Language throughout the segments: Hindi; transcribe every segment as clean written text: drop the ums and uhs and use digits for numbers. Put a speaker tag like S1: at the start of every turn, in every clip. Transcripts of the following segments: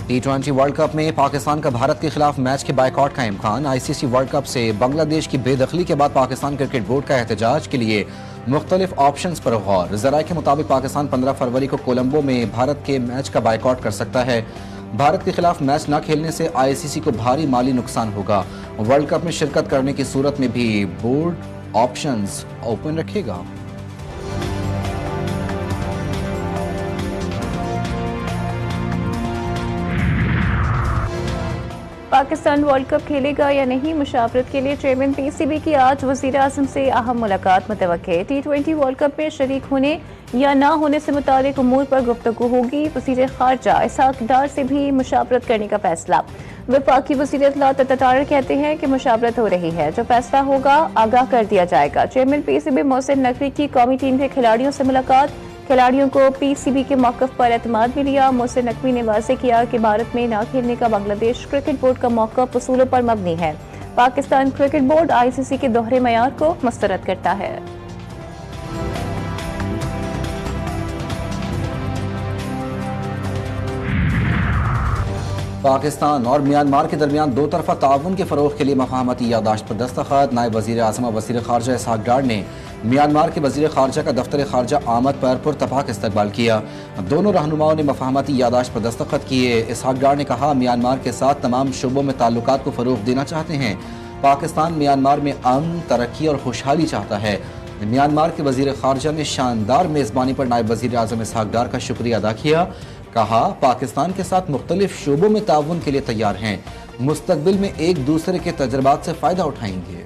S1: T20 वर्ल्ड कप में पाकिस्तान का भारत के खिलाफ मैच के बायकॉट का इम्कान। ICC वर्ल्ड कप से बांग्लादेश की बेदखली के बाद पाकिस्तान क्रिकेट बोर्ड का एहतजाज के लिए मुख्तलिफ ऑप्शंस पर गौर। ज़राए के मुताबिक पाकिस्तान 15 फरवरी को कोलंबो में भारत के मैच का बायकॉट कर सकता है। भारत के खिलाफ मैच न खेलने से ICC को भारी माली नुकसान होगा। वर्ल्ड कप में शिरकत करने की सूरत में भी बोर्ड ऑप्शंस ओपन रखेगा।
S2: पाकिस्तान वर्ल्ड कप खेलेगा या नहीं, मुशावरत के लिए चेयरमैन PCB की आज वज़ीर आज़म से अहम मुलाकात मुतवक्के। T20 वर्ल्ड कप में शरीक होने या ना होने से मुतालिक उमूर पर गुफ्तगू होगी। वज़ीर ख़ारजा इसहाक डार से भी मुशावरत करने का फैसला। वफाकी वज़ीर इत्तलात अतातार कहते हैं कि मुशावरत हो रही है, जो फैसला होगा आगाह कर दिया जाएगा। चेयरमैन PCB मोहसिन नकवी की कौमी टीम के खिलाड़ियों से मुलाकात। खिलाड़ियों को PCB के मौक़िफ़ पर एतमाद भी लिया। मोहसिन नकवी ने वाज़ेह किया कि भारत में ना खेलने का बांग्लादेश क्रिकेट बोर्ड का मौक़िफ़ उसूलों पर मबनी है। पाकिस्तान क्रिकेट बोर्ड ICC के दोहरे मयार को मुस्तरद करता है।
S1: पाकिस्तान और म्यांमार के दरमियान दो तरफा ताउन के फ़रोग़ के लिए मफ़ाहमती यादाश्त पर दस्तखत। नायब वज़ीर आज़म वज़ीर ख़ारजा इसहाक डार ने म्यांमार के वज़ीर ख़ारजा का दफ्तर ख़ारजा आमद पर पुरतपाक इस्तकबाल किया। दोनों रहनुमाओं ने मफ़ाहमती यादाश्त पर दस्तखत किए। इसहाक डार ने कहा, म्यांमार के साथ तमाम शोबों में ताल्लुकात को फ़रोग़ देना चाहते हैं। पाकिस्तान म्यांमार में अमन, तरक्की और खुशहाली चाहता है। म्यांमार के वज़ीर ख़ारजा ने शानदार मेज़बानी पर नायब वज़ीर आज़म इसहाक डार का शुक्रिया अदा किया। कहा, पाकिस्तान के साथ मुख्तलिफ शोबों में ताउन के लिए तैयार हैं। मुस्तकबिल में एक दूसरे के तजर्बात से फ़ायदा उठाएंगे।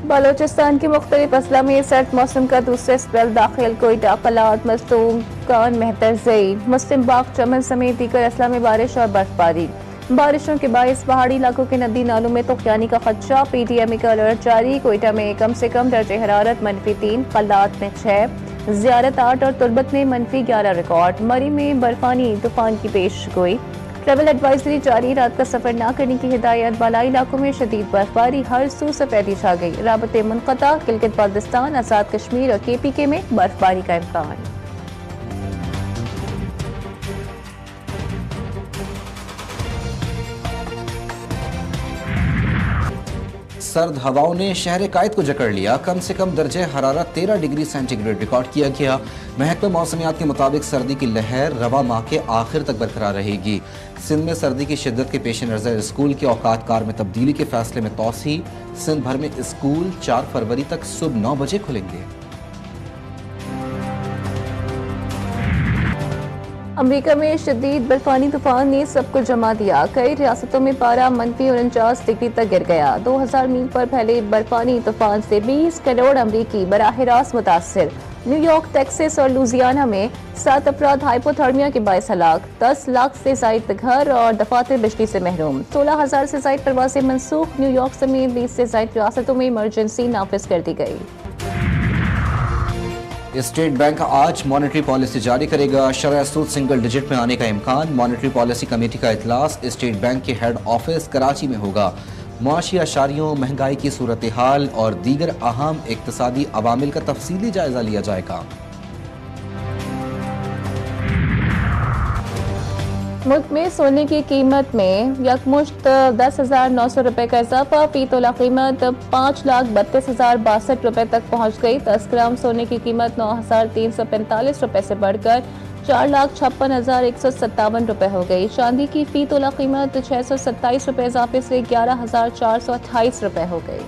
S2: बलोचिस्तान के मुख्तलिफ अजला में सर्द मौसम का दूसरा स्पेल दाखिल। कोयटा, फलात, मजदूम, कान, मेहतर, ज़ईद, मुस्लिम बाग, चमन समेत दीगर अजला में बारिश और बर्फबारी। बारिशों के बायस पहाड़ी इलाकों के नदी नालों में तूफ़ानी का खदशा। PTMA का अलर्ट जारी। कोयटा में कम से कम दर्जे हरारत -3, फलात में 6, ज़ियारत 8 और तुर्बत में -11 रिकॉर्ड। मरी में बर्फानी तूफान की पेश गोई। ट्रैवल एडवाइजरी जारी। रात का सफर न करने की हिदायत। बालाई इलाकों में शदीद बर्फबारी, हर सू सफेदी छा गई। राबते मुनक़ता। गिलगित बाल्टिस्तान, आज़ाद कश्मीर और KPK में बर्फबारी का इम्कान।
S1: सर्द हवाओं ने शहर कायद को जकड़ लिया। कम से कम दर्जे हरारत 13 डिग्री सेंटीग्रेड रिकॉर्ड किया गया। महकमा मौसमियात के मुताबिक सर्दी की लहर रवा माह के आखिर तक बरकरार रहेगी। सिंध में सर्दी की शिद्दत के पेश नज़र स्कूल के औकात कार में तब्दीली के फैसले में तौसी। सिंध भर में स्कूल 4 फरवरी तक सुबह 9 बजे खुलेंगे।
S2: अमेरिका में शदीद बर्फानी तूफान ने सबको जमा दिया। कई रियासतों में पारा -49 डिग्री तक गिर गया। 2000 मील पर फैले बर्फानी तूफान से 20 करोड़ अमरीकी बराह रास्त मुतासर। न्यूयॉर्क, टेक्सास और लुजियाना में 7 अफराद हाइपोथर्मिया के बायस हलाक। 10 लाख से जायद घर और दफातर बिजली से महरूम। 16,000 से जायद परवासें मनसूख। न्यूयॉर्क समेत 20 से जायद रियासतों में इमरजेंसी नाफिज कर दी गई।
S1: स्टेट बैंक आज मॉनेटरी पॉलिसी जारी करेगा। शरह सूद सिंगल डिजिट में आने का इम्कान। मॉनेटरी पॉलिसी कमेटी का इजलास स्टेट बैंक के हेड ऑफिस कराची में होगा। मुआशी अशारियों, महंगाई की सूरत हाल और दीगर अहम इक्तसादी अवामिल का तफसीली जायजा लिया जाएगा।
S2: मुल्क में सोने की कीमत में यकमुश्त 10,900 रुपये का इजाफा। फी तोला कीमत 5,32,062 रुपये तक पहुँच गई। 10 ग्राम सोने की कीमत 9,345 रुपये से बढ़कर 4,56,157 रुपये हो गई। चांदी की फी तोला कीमत 627 रुपये इजाफे से 11,428 रुपये हो गई।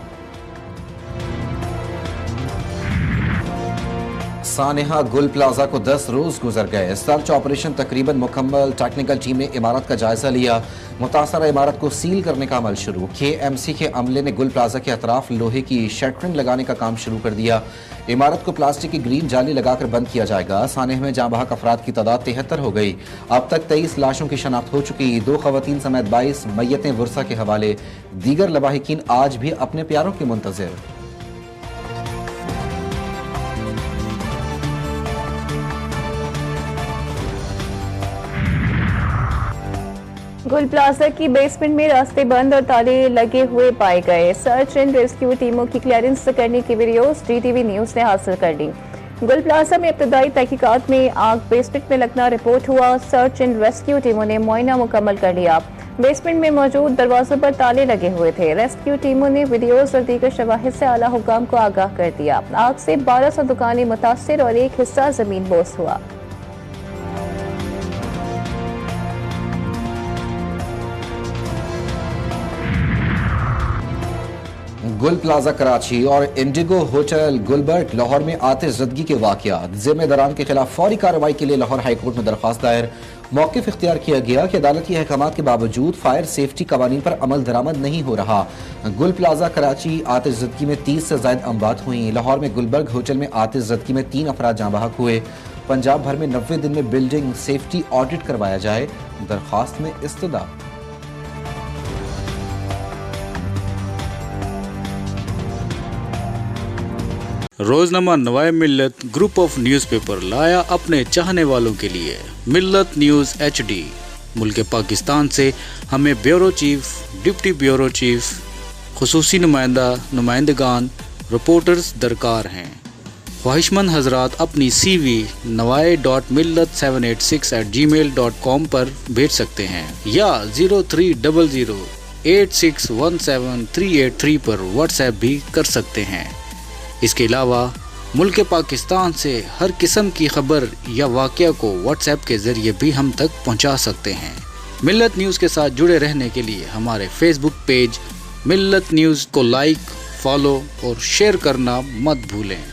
S1: सानेहा गुल प्लाजा को 10 रोज गुजर गए। सर्च ऑपरेशन तकरीबन मुकम्मल। टेक्निकल टीम ने इमारत का जायजा लिया। मुतासरा इमारत को सील करने का अमल शुरू। KMC के अमले ने गुल प्लाजा के अतराफ लोहे की शटरिंग लगाने का काम शुरू कर दिया। इमारत को प्लास्टिक की ग्रीन जाली लगाकर बंद किया जाएगा। सानेह में जाँ बहक अफराद की तादाद 73 हो गई। अब तक 23 लाशों की शनाख्त हो चुकी। 2 खवातीन समेत 22 मैयतें वर्सा के हवाले। दीगर लवाहिकीन आज भी अपने प्यारों के मुंतजिर।
S2: गुल प्लाजा की बेसमेंट में रास्ते बंद और ताले लगे हुए पाए गए। सर्च एंड रेस्क्यू टीमों की क्लियरेंस करने की वीडियोस GTV न्यूज ने हासिल कर ली। गुल प्लाजा में इब्तदाई तहकीकात में आग बेसमेंट में लगना रिपोर्ट हुआ। सर्च एंड रेस्क्यू टीमों ने मुआयना मुकम्मल कर लिया। बेसमेंट में मौजूद दरवाजों पर ताले लगे हुए थे। रेस्क्यू टीमों ने वीडियोस और दीगर शवाहिद से आला हुकाम को आगाह कर दिया। आग से 1200 दुकानें मुतासिर और एक हिस्सा जमीन बोस हुआ।
S1: गुल प्लाजा कराची और इंडिगो होटल गुलबर्ट लाहौर में आतिशज़दगी के वाक़यात। ज़िम्मेदारान के खिलाफ फौरी कार्रवाई के लिए लाहौर हाईकोर्ट में दरख्वास्त दायर। मौक़िफ़ इख्तियार किया गया कि अदालती अहकामात के बावजूद फायर सेफ्टी कवानीन पर अमल दरामद नहीं हो रहा। गुल प्लाजा कराची आतिशज़दगी में 30 से ज़ायद अमवात हुई। लाहौर में गुलबर्ग होटल में आतिशज़दगी में 3 अफराद जाँ बहक हुए। पंजाब भर में 90 दिन में बिल्डिंग सेफ्टी ऑडिट करवाया जाए, दरख्वास्त में इस्तदा।
S3: रोजनामा नवाए मिल्लत ग्रुप ऑफ न्यूज़पेपर लाया अपने चाहने वालों के लिए मिल्लत न्यूज़ HD। मुल्क पाकिस्तान से हमें bureau chief, deputy bureau chief, खुसूसी नुमाइंदगान, रिपोर्टर्स दरकार हैं। ख्वाहिशमंद हजरात अपनी CV nawai.millat786@gmail.com पर भेज सकते हैं या 0300861738 पर व्हाट्सएप भी कर सकते हैं। इसके अलावा मुल्क पाकिस्तान से हर किस्म की खबर या वाक़या को व्हाट्सएप के ज़रिए भी हम तक पहुंचा सकते हैं। मिल्लत न्यूज़ के साथ जुड़े रहने के लिए हमारे फेसबुक पेज मिल्लत न्यूज़ को लाइक, फॉलो और शेयर करना मत भूलें।